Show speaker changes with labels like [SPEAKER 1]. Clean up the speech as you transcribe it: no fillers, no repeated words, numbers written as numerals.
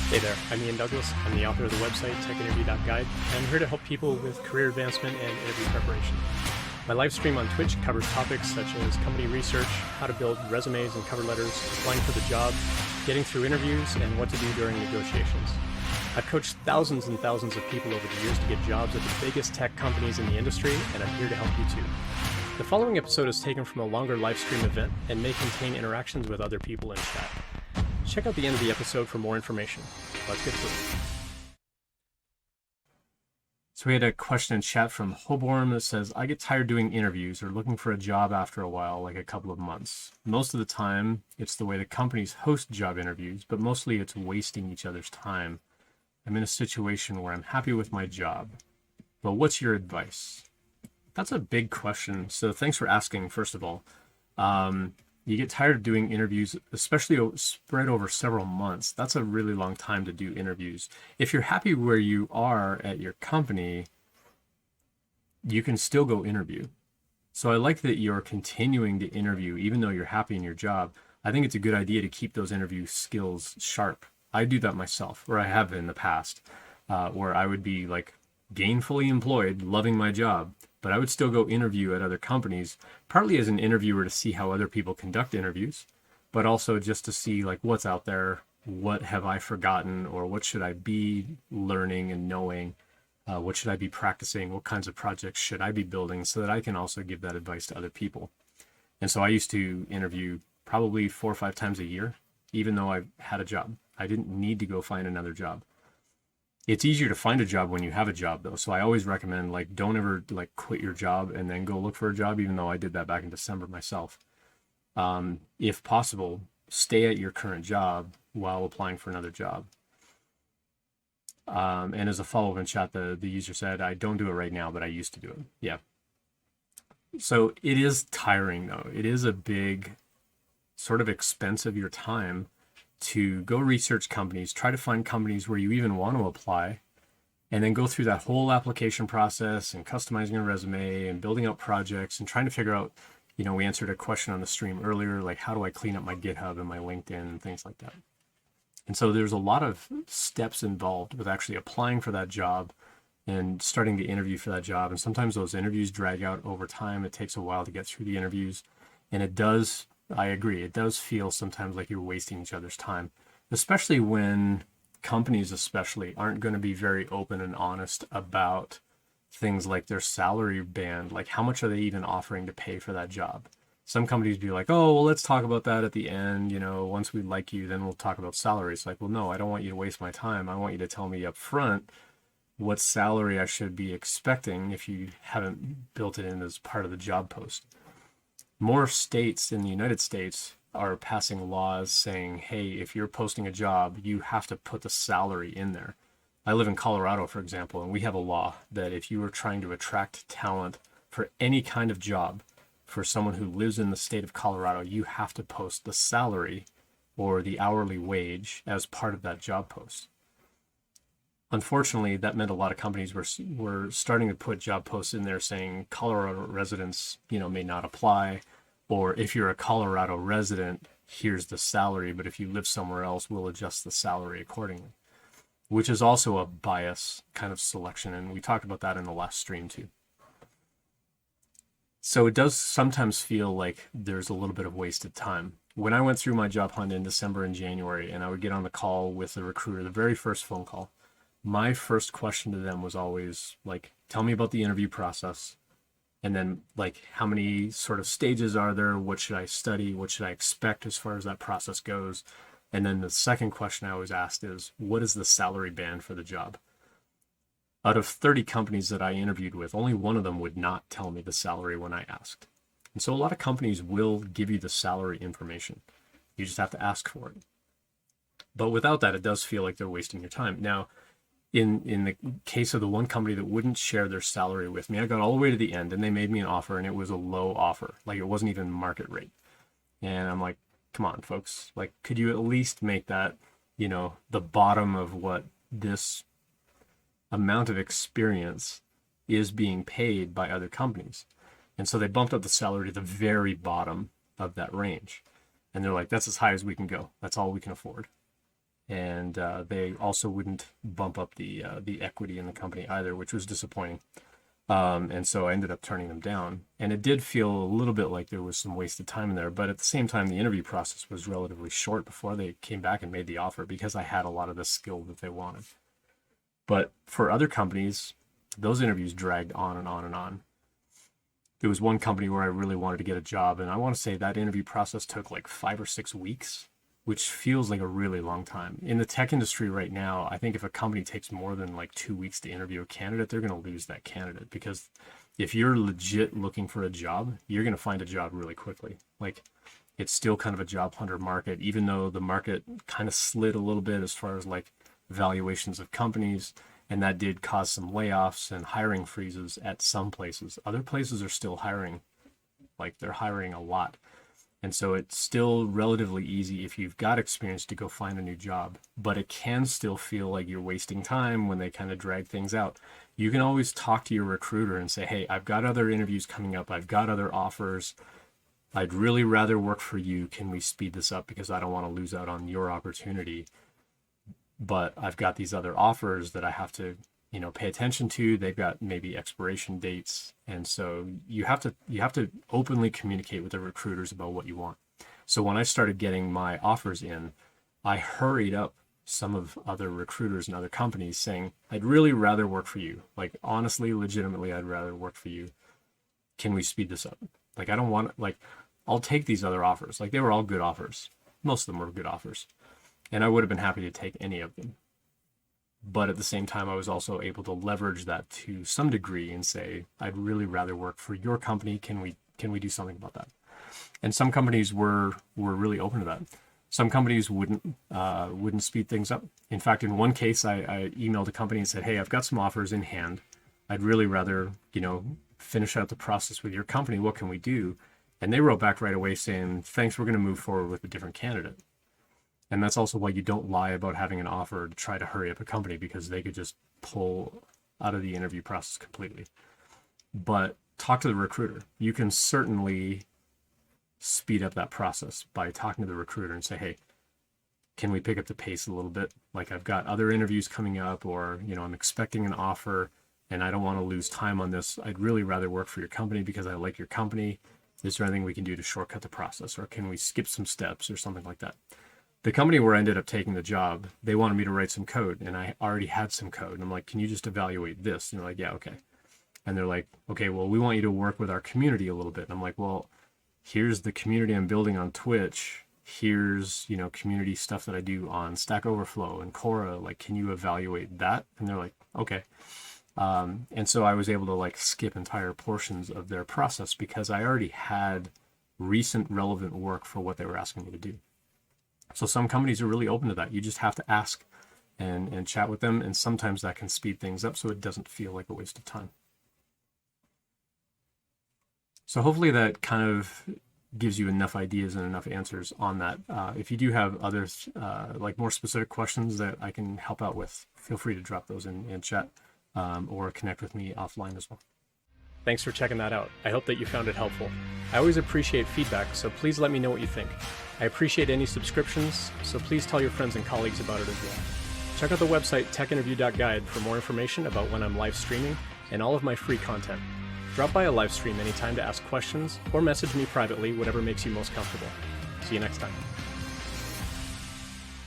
[SPEAKER 1] Hey there, I'm Ian Douglas. I'm the author of the website techinterview.guide, and I'm here to help people with career advancement and interview preparation. My live stream on Twitch covers topics such as company research, how to build resumes and cover letters, applying for the job, getting through interviews, and what to do during negotiations. I've coached thousands and thousands of people over the years to get jobs at the biggest tech companies in the industry, and I'm here to help you too. The following episode is taken from a longer live stream event and may contain interactions with other people in chat. Check out the end of the episode for more information. Let's get to it.
[SPEAKER 2] So we had a question in chat from Hoborn that says, I get tired doing interviews or looking for a job after a while, like a couple of months. Most of the time, it's the way the companies host job interviews, but mostly it's wasting each other's time. I'm in a situation where I'm happy with my job, but what's your advice? That's a big question. So thanks for asking, first of all. You get tired of doing interviews, especially spread over several months. That's a really long time to do interviews. If you're happy where you are at your company, you can still go interview. So I like that you're continuing to interview, even though you're happy in your job. I think it's a good idea to keep those interview skills sharp. I do that myself, or I have in the past, where I would be like gainfully employed, loving my job, but I would still go interview at other companies, partly as an interviewer to see how other people conduct interviews, but also just to see like what's out there, what have I forgotten, or what should I be learning and knowing, what should I be practicing, what kinds of projects should I be building, so that I can also give that advice to other people. And so I used to interview probably 4 or 5 times a year, even though I had a job. I didn't need to go find another job. It's easier to find a job when you have a job though. So I always recommend like, don't ever like quit your job and then go look for a job, even though I did that back in December myself. If possible, stay at your current job while applying for another job. And as a follow-up in chat, the user said, I don't do it right now, but I used to do it. Yeah. So it is tiring though. It is a big sort of expense of your time to go research companies, try to find companies where you even want to apply, and then go through that whole application process and customizing a resume and building out projects and trying to figure out, we answered a question on the stream earlier, like how do I clean up my GitHub and my LinkedIn and things like that. And so there's a lot of steps involved with actually applying for that job and starting to interview for that job. And sometimes those interviews drag out over time. It takes a while to get through the interviews. And I agree, it does feel sometimes like you're wasting each other's time, especially when companies aren't going to be very open and honest about things like their salary band, like how much are they even offering to pay for that job. Some companies be like, oh, well, let's talk about that at the end. Once we like you, then we'll talk about salary. It's like, well, no, I don't want you to waste my time. I want you to tell me up front what salary I should be expecting if you haven't built it in as part of the job post. More states in the United States are passing laws saying, hey, if you're posting a job, you have to put the salary in there. I live in Colorado, for example, and we have a law that if you are trying to attract talent for any kind of job for someone who lives in the state of Colorado, you have to post the salary or the hourly wage as part of that job post. Unfortunately, that meant a lot of companies were starting to put job posts in there saying Colorado residents, may not apply, or if you're a Colorado resident, here's the salary, but if you live somewhere else, we'll adjust the salary accordingly, which is also a bias kind of selection. And we talked about that in the last stream too. So it does sometimes feel like there's a little bit of wasted time. When I went through my job hunt in December and January, and I would get on the call with the recruiter, the very first phone call, my first question to them was always like, tell me about the interview process. And then like, how many sort of stages are there? What should I study? What should I expect as far as that process goes? And then the second question I always asked is, what is the salary band for the job? Out of 30 companies that I interviewed with, only one of them would not tell me the salary when I asked. And so a lot of companies will give you the salary information. You just have to ask for it. But without that, it does feel like they're wasting your time. Now, in the case of the one company that wouldn't share their salary with me, I got all the way to the end and they made me an offer, and it was a low offer. Like it wasn't even market rate. And I'm like, come on, folks, like, could you at least make that, the bottom of what this amount of experience is being paid by other companies? And so they bumped up the salary to the very bottom of that range. And they're like, that's as high as we can go. That's all we can afford. and they also wouldn't bump up the equity in the company either, which was disappointing. And so I ended up turning them down. And it did feel a little bit like there was some wasted time in there. But at the same time, the interview process was relatively short before they came back and made the offer because I had a lot of the skill that they wanted. But for other companies, those interviews dragged on and on and on. There was one company where I really wanted to get a job, and I want to say that interview process took like 5 or 6 weeks, which feels like a really long time. In the tech industry right now, I think if a company takes more than like 2 weeks to interview a candidate, they're going to lose that candidate, because if you're legit looking for a job, you're going to find a job really quickly. Like, it's still kind of a job hunter market, even though the market kind of slid a little bit as far as like valuations of companies, and that did cause some layoffs and hiring freezes at some places. Other places are still hiring, like they're hiring a lot. And so it's still relatively easy if you've got experience to go find a new job, but it can still feel like you're wasting time when they kind of drag things out. You can always talk to your recruiter and say, hey, I've got other interviews coming up. I've got other offers. I'd really rather work for you. Can we speed this up? Because I don't want to lose out on your opportunity. But I've got these other offers that I have to, pay attention to. They've got maybe expiration dates. And so you have to openly communicate with the recruiters about what you want. So when I started getting my offers in, I hurried up some of other recruiters and other companies saying, I'd really rather work for you. Like, honestly, legitimately, I'd rather work for you. Can we speed this up? Like, I don't want, I'll take these other offers. Like, they were all good offers. Most of them were good offers. And I would have been happy to take any of them. But at the same time, I was also able to leverage that to some degree and say, I'd really rather work for your company. Can we do something about that? And some companies were really open to that. Some companies wouldn't speed things up. In fact, in one case, I emailed a company and said, hey, I've got some offers in hand. I'd really rather, finish out the process with your company. What can we do? And they wrote back right away saying, thanks, we're going to move forward with a different candidate. And that's also why you don't lie about having an offer to try to hurry up a company, because they could just pull out of the interview process completely. But talk to the recruiter. You can certainly speed up that process by talking to the recruiter and say, hey, can we pick up the pace a little bit? Like, I've got other interviews coming up, or, I'm expecting an offer and I don't want to lose time on this. I'd really rather work for your company because I like your company. Is there anything we can do to shortcut the process, or can we skip some steps or something like that? The company where I ended up taking the job, they wanted me to write some code, and I already had some code. And I'm like, can you just evaluate this? And they're like, yeah, okay. And they're like, okay, well, we want you to work with our community a little bit. And I'm like, well, here's the community I'm building on Twitch. Here's, community stuff that I do on Stack Overflow and Quora. Like, can you evaluate that? And they're like, okay. And so I was able to skip entire portions of their process because I already had recent relevant work for what they were asking me to do. So some companies are really open to that. You just have to ask and chat with them. And sometimes that can speed things up so it doesn't feel like a waste of time. So hopefully that kind of gives you enough ideas and enough answers on that. If you do have others, more specific questions that I can help out with, feel free to drop those in chat or connect with me offline as well.
[SPEAKER 1] Thanks for checking that out. I hope that you found it helpful. I always appreciate feedback, so please let me know what you think. I appreciate any subscriptions, so please tell your friends and colleagues about it as well. Check out the website techinterview.guide for more information about when I'm live streaming and all of my free content. Drop by a live stream anytime to ask questions or message me privately, whatever makes you most comfortable. See you next time.